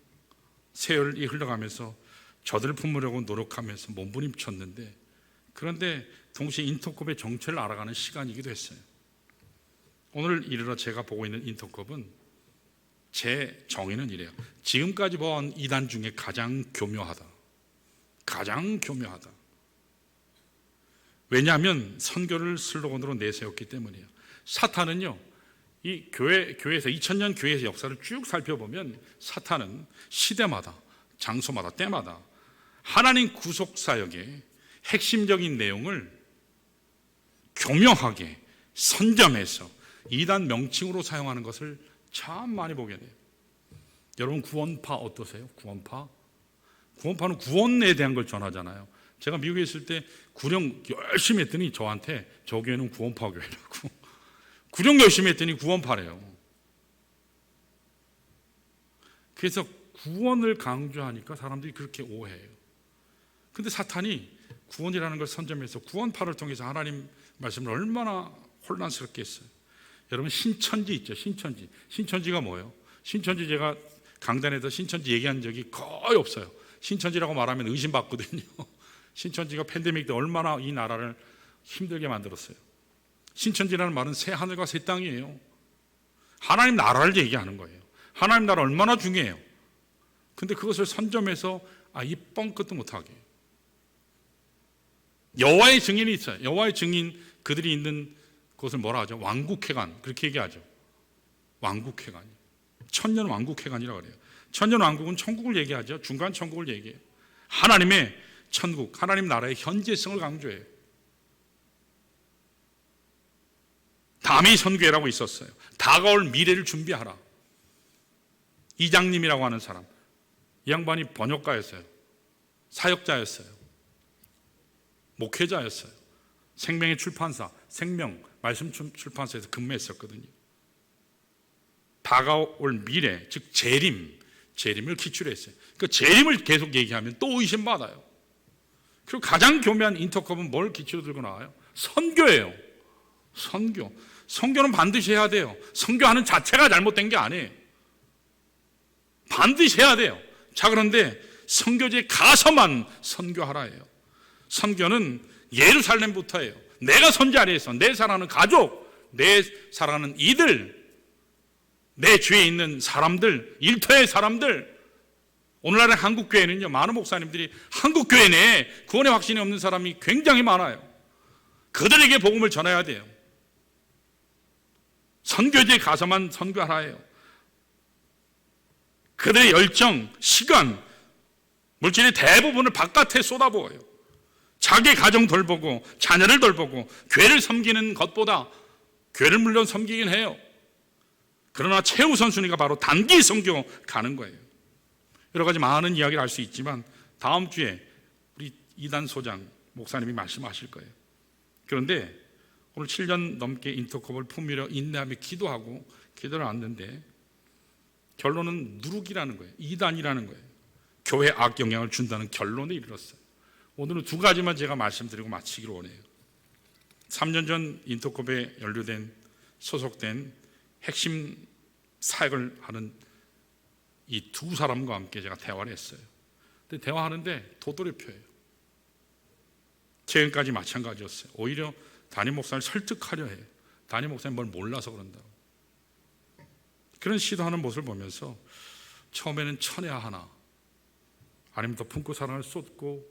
세월이 흘러가면서 저들을 품으려고 노력하면서 몸부림쳤는데, 그런데 동시에 인터컵의 정체를 알아가는 시간이기도 했어요. 오늘 이르러 제가 보고 있는 인터컵은 제 정의는 이래요. 지금까지 본 이단 중에 가장 교묘하다. 가장 교묘하다. 왜냐하면 선교를 슬로건으로 내세웠기 때문이에요. 사탄은요, 이 교회에서 2000년 교회에서 역사를 쭉 살펴보면 사탄은 시대마다, 장소마다, 때마다 하나님 구속 사역의 핵심적인 내용을 교묘하게 선점해서 이단 명칭으로 사용하는 것을 참 많이 보게 돼요. 여러분, 구원파 어떠세요? 구원파는 구원에 대한 걸 전하잖아요. 제가 미국에 있을 때 구령 열심히 했더니 저한테 저 교회는 구원파 교회라고 구령 열심히 했더니 구원파래요. 그래서 구원을 강조하니까 사람들이 그렇게 오해해요. 근데 사탄이 구원이라는 걸 선점해서 구원파를 통해서 하나님 말씀을 얼마나 혼란스럽게 했어요. 여러분, 신천지 있죠? 신천지가 뭐예요? 신천지 제가 강단에서 신천지 얘기한 적이 거의 없어요. 신천지라고 말하면 의심받거든요. 신천지가 팬데믹 때 얼마나 이 나라를 힘들게 만들었어요. 신천지라는 말은 새 하늘과 새 땅이에요. 하나님 나라를 얘기하는 거예요. 하나님 나라 얼마나 중요해요. 근데 그것을 선점해서 이 뻥끗도 못하게. 여호와의 증인이 있어요. 여호와의 증인, 그들이 있는 그것을 뭐라 하죠? 왕국회관, 그렇게 얘기하죠. 왕국회관이. 천년 왕국회관이라고 그래요. 천년 왕국은 천국을 얘기하죠. 중간 천국을 얘기해요. 하나님의 천국, 하나님 나라의 현재성을 강조해요. 다메이 선교회라고 있었어요. 다가올 미래를 준비하라. 이장님이라고 하는 사람, 이 양반이 번역가였어요. 사역자였어요. 목회자였어요. 생명의 출판사, 생명 말씀 출판사에서 근무했었거든요. 다가올 미래, 즉 재림을 기초로 했어요. 그 재림을 계속 얘기하면 또 의심받아요. 그리고 가장 교묘한 인터컵은 뭘 기초로 들고 나와요? 선교예요. 선교는 반드시 해야 돼요. 선교하는 자체가 잘못된 게 아니에요. 반드시 해야 돼요. 자, 그런데 선교지에 가서만 선교하라예요. 선교는 예루살렘부터예요. 내가 선자리에서 내 사랑하는 가족, 내 사랑하는 이들, 내 주위에 있는 사람들, 일터의 사람들. 오늘날의 한국교회는요, 많은 목사님들이 한국교회 내에 구원의 확신이 없는 사람이 굉장히 많아요. 그들에게 복음을 전해야 돼요. 선교지에 가서만 선교하라예요. 그들의 열정, 시간, 물질의 대부분을 바깥에 쏟아부어요. 자기 가정 돌보고 자녀를 돌보고 교회를 섬기는 것보다, 교회를 물론 섬기긴 해요. 그러나 최우선 순위가 바로 단기 선교 가는 거예요. 여러 가지 많은 이야기를 할 수 있지만 다음 주에 우리 이단 소장 목사님이 말씀하실 거예요. 그런데 오늘 7년 넘게 인터컵을 품으려 인내하며 기도하고 기도를 왔는데 결론은 누룩이라는 거예요. 이단이라는 거예요. 교회에 악영향을 준다는 결론에 이르렀어요. 오늘은 두 가지만 제가 말씀드리고 마치기로 원해요. 3년 전 인터컵에 연루된 소속된 핵심 사역을 하는 이 두 사람과 함께 제가 대화를 했어요. 근데 대화하는데 도돌이표예요. 최근까지 마찬가지였어요. 오히려 담임 목사를 설득하려 해요. 담임 목사님 뭘 몰라서 그런다고. 그런 시도하는 모습을 보면서 처음에는 천해야 하나, 아니면 더 품고 사랑을 쏟고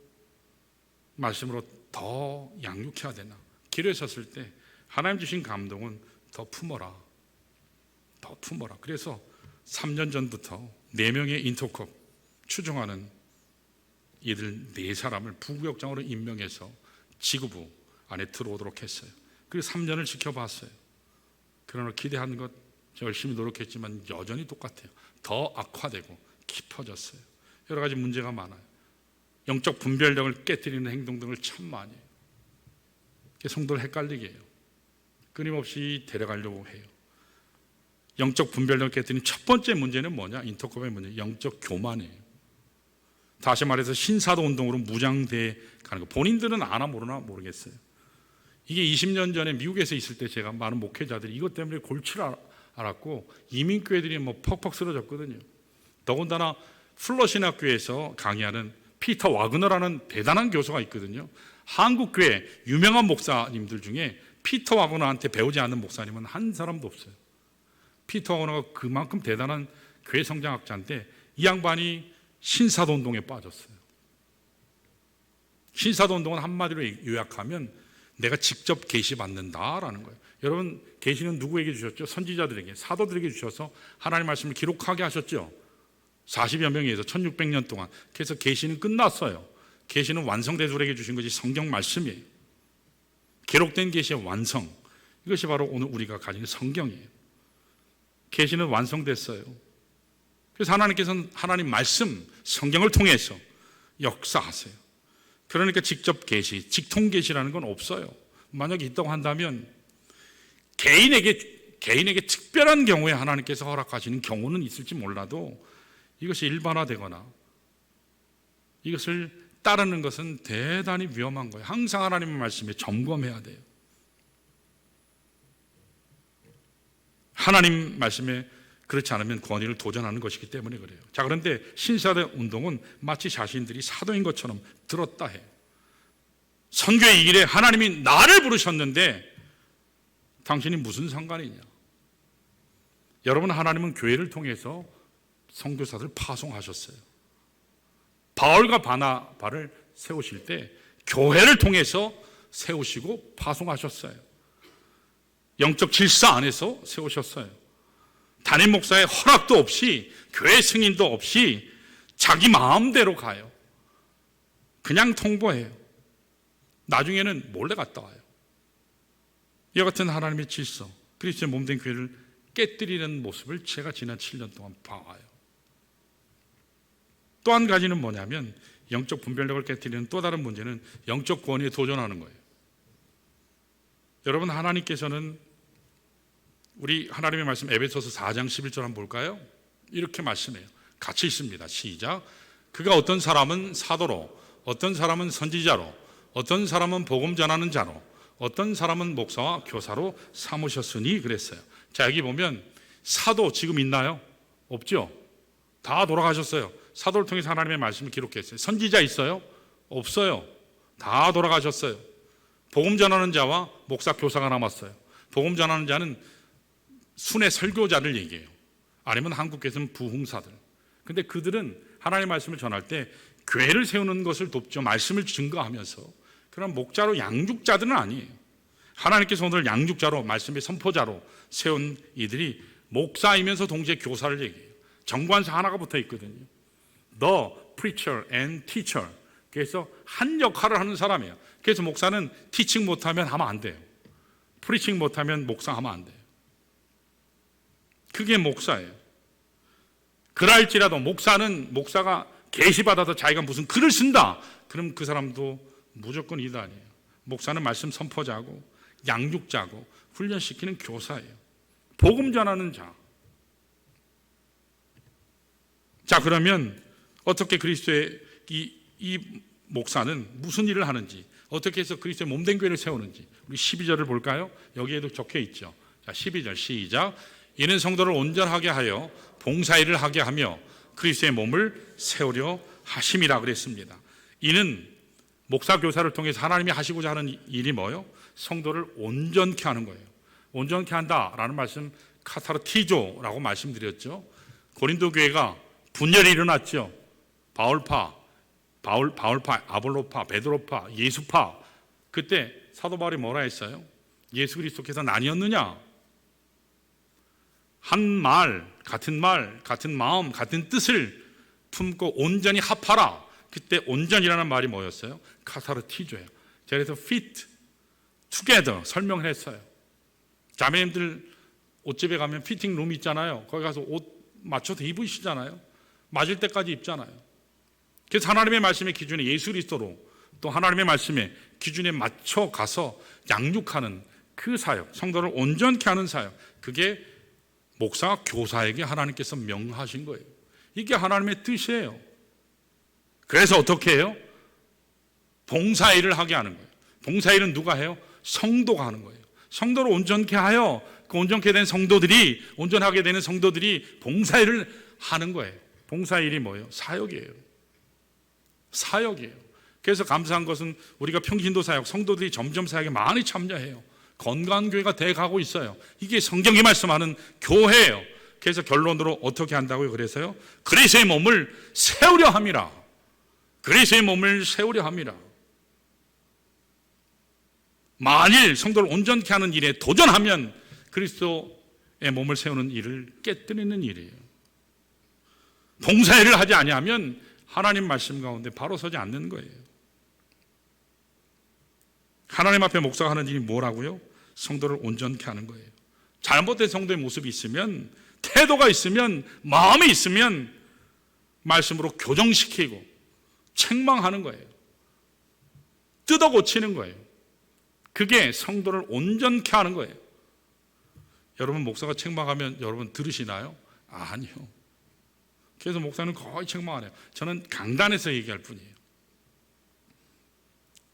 말씀으로 더 양육해야 되나, 길에 섰을 때 하나님 주신 감동은 더 품어라, 더 품어라. 그래서 3년 전부터 4명의 인터컵 추종하는 이들 4사람을 부구역장으로 임명해서 지구부 안에 들어오도록 했어요. 그리고 3년을 지켜봤어요. 그러나 기대하는 것 열심히 노력했지만 여전히 똑같아요. 더 악화되고 깊어졌어요. 여러 가지 문제가 많아요. 영적 분별력을 깨뜨리는 행동 등을 참 많이 해요. 성도를 헷갈리게 해요. 끊임없이 데려가려고 해요. 영적 분별력을 깨뜨리는 첫 번째 문제는 뭐냐? 인터컵의 문제, 영적 교만이에요. 다시 말해서 신사도 운동으로 무장돼 가는 거. 본인들은 아나 모르나 모르겠어요. 이게 20년 전에 미국에서 있을 때 제가 많은 목회자들이 이것 때문에 골치를 알았고 이민교회들이 뭐 퍽퍽 쓰러졌거든요. 더군다나 플러신학교에서 강의하는 피터 와그너라는 대단한 교수가 있거든요. 한국교회 유명한 목사님들 중에 피터 와그너한테 배우지 않는 목사님은 한 사람도 없어요. 피터 와그너가 그만큼 대단한 교회 성장학자인데 이 양반이 신사도 운동에 빠졌어요. 신사도 운동은 한마디로 요약하면 내가 직접 계시받는다라는 거예요. 여러분, 계시는 누구에게 주셨죠? 선지자들에게, 사도들에게 주셔서 하나님의 말씀을 기록하게 하셨죠. 40여 명에 의해서 1600년 동안. 그래서 계시는 끝났어요. 계시는 완성대술에게 주신 것이 성경 말씀이에요. 기록된 계시의 완성, 이것이 바로 오늘 우리가 가진 성경이에요. 계시는 완성됐어요. 그래서 하나님께서는 하나님 말씀, 성경을 통해서 역사하세요. 그러니까 직접 계시, 직통 계시라는 건 없어요. 만약에 있다고 한다면 개인에게 특별한 경우에 하나님께서 허락하시는 경우는 있을지 몰라도 이것이 일반화되거나 이것을 따르는 것은 대단히 위험한 거예요. 항상 하나님의 말씀에 점검해야 돼요. 하나님 말씀에 그렇지 않으면 권위를 도전하는 것이기 때문에 그래요. 자, 그런데 신사대 운동은 마치 자신들이 사도인 것처럼 들었다 해요. 선교의 이 길에 하나님이 나를 부르셨는데 당신이 무슨 상관이냐? 여러분, 하나님은 교회를 통해서 선교사들을 파송하셨어요. 바울과 바나바를 세우실 때 교회를 통해서 세우시고 파송하셨어요. 영적 질서 안에서 세우셨어요. 담임 목사의 허락도 없이, 교회 승인도 없이 자기 마음대로 가요. 그냥 통보해요. 나중에는 몰래 갔다 와요. 이와 같은 하나님의 질서, 그리스도의 몸된 교회를 깨뜨리는 모습을 제가 지난 7년 동안 봐와요. 또 한 가지는 뭐냐면 영적 분별력을 깨뜨리는 또 다른 문제는 영적 권위에 도전하는 거예요. 여러분, 하나님께서는 우리 하나님의 말씀 에베소서 4장 11절 한번 볼까요? 이렇게 말씀해요. 같이 있습니다. 시작. 그가 어떤 사람은 사도로, 어떤 사람은 선지자로, 어떤 사람은 복음 전하는 자로, 어떤 사람은 목사와 교사로 삼으셨으니 그랬어요. 자, 여기 보면 사도 지금 있나요? 없죠? 다 돌아가셨어요. 사도를 통해서 하나님의 말씀을 기록했어요. 선지자 있어요? 없어요. 다 돌아가셨어요. 복음 전하는 자와 목사, 교사가 남았어요. 복음 전하는 자는 순회 설교자를 얘기해요. 아니면 한국에서는 부흥사들. 근데 그들은 하나님의 말씀을 전할 때 교회를 세우는 것을 돕죠. 말씀을 증거하면서. 그런 목자로 양육자들은 아니에요. 하나님께서 오늘 양육자로, 말씀의 선포자로 세운 이들이 목사이면서 동시에 교사를 얘기해요. 정관사 하나가 붙어 있거든요. The preacher and teacher. 그래서 한 역할을 하는 사람이에요. 그래서 목사는 티칭 못하면 하면 안 돼요. 프리칭 못하면 목사하면 안 돼요. 그게 목사예요. 그럴지라도 목사가 계시받아서 자기가 무슨 글을 쓴다, 그럼 그 사람도 무조건 이단이에요. 목사는 말씀 선포자고 양육자고 훈련시키는 교사예요. 복음 전하는 자. 자, 그러면 어떻게 그리스도의 이 목사는 무슨 일을 하는지, 어떻게 해서 그리스도의 몸된 교회를 세우는지 우리 12절을 볼까요? 여기에도 적혀 있죠. 자, 12절 시작. 이는 성도를 온전하게 하여 봉사일을 하게 하며 그리스도의 몸을 세우려 하심이라 그랬습니다. 이는 목사 교사를 통해서 하나님이 하시고자 하는 일이 뭐예요? 성도를 온전케 하는 거예요. 온전케 한다라는 말씀 카타르티조라고 말씀드렸죠. 고린도 교회가 분열이 일어났죠. 바울파, 아볼로파, 베드로파, 예수파. 그때 사도 바울이 뭐라 했어요? 예수 그리스도께서 나뉘었느냐? 한 말, 같은 마음, 같은 뜻을 품고 온전히 합하라. 그때 온전이라는 말이 뭐였어요? 카타르티조예요. 그래서 fit, together 설명을 했어요. 자매님들 옷집에 가면 피팅룸 있잖아요. 거기 가서 옷 맞춰서 입으시잖아요. 맞을 때까지 입잖아요. 그래서 하나님의 말씀의 기준에 예수 그리스도로 또 하나님의 말씀의 기준에 맞춰 가서 양육하는 그 사역, 성도를 온전케 하는 사역, 그게 목사가 교사에게 하나님께서 명하신 거예요. 이게 하나님의 뜻이에요. 그래서 어떻게 해요? 봉사일을 하게 하는 거예요. 봉사일은 누가 해요? 성도가 하는 거예요. 성도를 온전케 하여 그 온전케 된 성도들이, 온전하게 되는 성도들이 봉사일을 하는 거예요. 봉사일이 뭐예요? 사역이에요. 사역이에요. 그래서 감사한 것은 우리가 평신도 사역, 성도들이 점점 사역에 많이 참여해요. 건강한 교회가 돼가고 있어요. 이게 성경이 말씀하는 교회예요. 그래서 결론으로 어떻게 한다고요? 그래서요, 그리스도의 몸을 세우려 함이라. 그리스도의 몸을 세우려 함이라. 만일 성도를 온전케 하는 일에 도전하면 그리스도의 몸을 세우는 일을 깨뜨리는 일이에요. 봉사일을 하지 아니하면 하나님 말씀 가운데 바로 서지 않는 거예요. 하나님 앞에 목사가 하는 일이 뭐라고요? 성도를 온전케 하는 거예요. 잘못된 성도의 모습이 있으면, 태도가 있으면, 마음이 있으면 말씀으로 교정시키고 책망하는 거예요. 뜯어 고치는 거예요. 그게 성도를 온전케 하는 거예요. 여러분, 목사가 책망하면 여러분 들으시나요? 아니요. 그래서 목사는 거의 책망 안 해요. 저는 강단에서 얘기할 뿐이에요.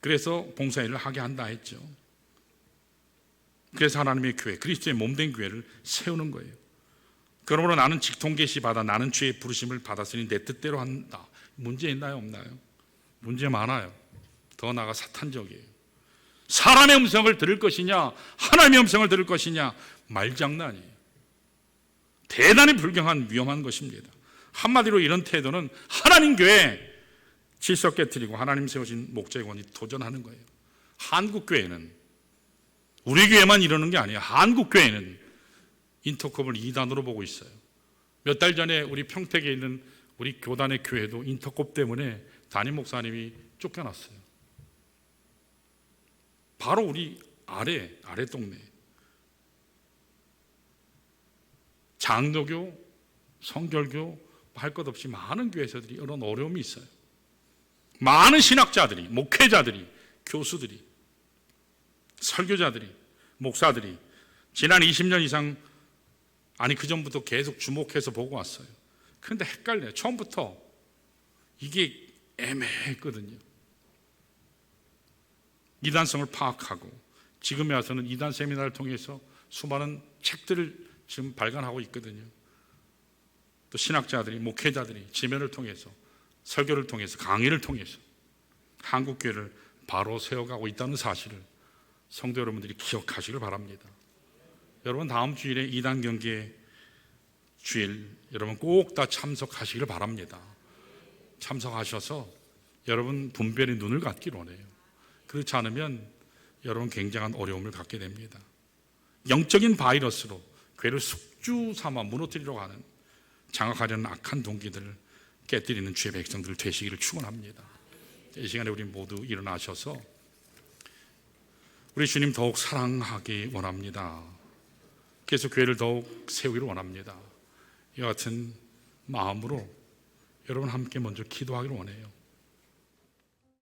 그래서 봉사일을 하게 한다 했죠. 그래서 하나님의 교회, 그리스도의 몸된 교회를 세우는 거예요. 그러므로 나는 직통 계시 받아 나는 주의 부르심을 받았으니 내 뜻대로 한다. 문제 있나요? 없나요? 문제 많아요. 더 나아가 사탄적이에요. 사람의 음성을 들을 것이냐, 하나님의 음성을 들을 것이냐, 말장난이에요. 대단히 불경한 위험한 것입니다. 한마디로 이런 태도는 하나님 교회 질서 깨뜨리고 하나님 세우신 목자의 권위 도전하는 거예요. 한국 교회는, 우리 교회만 이러는 게 아니에요. 한국 교회는 인터컵을 2단으로 보고 있어요. 몇 달 전에 우리 평택에 있는 우리 교단의 교회도 인터컵 때문에 담임 목사님이 쫓겨났어요. 바로 우리 아래 동네. 장로교, 성결교 할 것 없이 많은 교회에서들이 이런 어려움이 있어요. 많은 신학자들이, 목회자들이, 교수들이, 설교자들이, 목사들이 지난 20년 이상, 아니 그 전부터 계속 주목해서 보고 왔어요. 그런데 헷갈려요. 처음부터 이게 애매했거든요. 이단성을 파악하고 지금에 와서는 이단 세미나를 통해서 수많은 책들을 지금 발간하고 있거든요. 또 신학자들이, 목회자들이 지면을 통해서, 설교를 통해서, 강의를 통해서 한국교회를 바로 세워가고 있다는 사실을 성도 여러분들이 기억하시길 바랍니다. 여러분, 다음 주일에 이단 경계 주일 여러분 꼭 다 참석하시길 바랍니다. 참석하셔서 여러분 분별의 눈을 갖기를 원해요. 그렇지 않으면 여러분 굉장한 어려움을 갖게 됩니다. 영적인 바이러스로 교회를 숙주 삼아 무너뜨리려고 하는, 장악하려는 악한 동기들을 깨뜨리는 주의 백성들 되시기를 축원합니다. 이 시간에 우리 모두 일어나셔서 우리 주님 더욱 사랑하기 원합니다. 그래서 교회를 더욱 세우기를 원합니다. 이와 같은 마음으로 여러분 함께 먼저 기도하기를 원해요.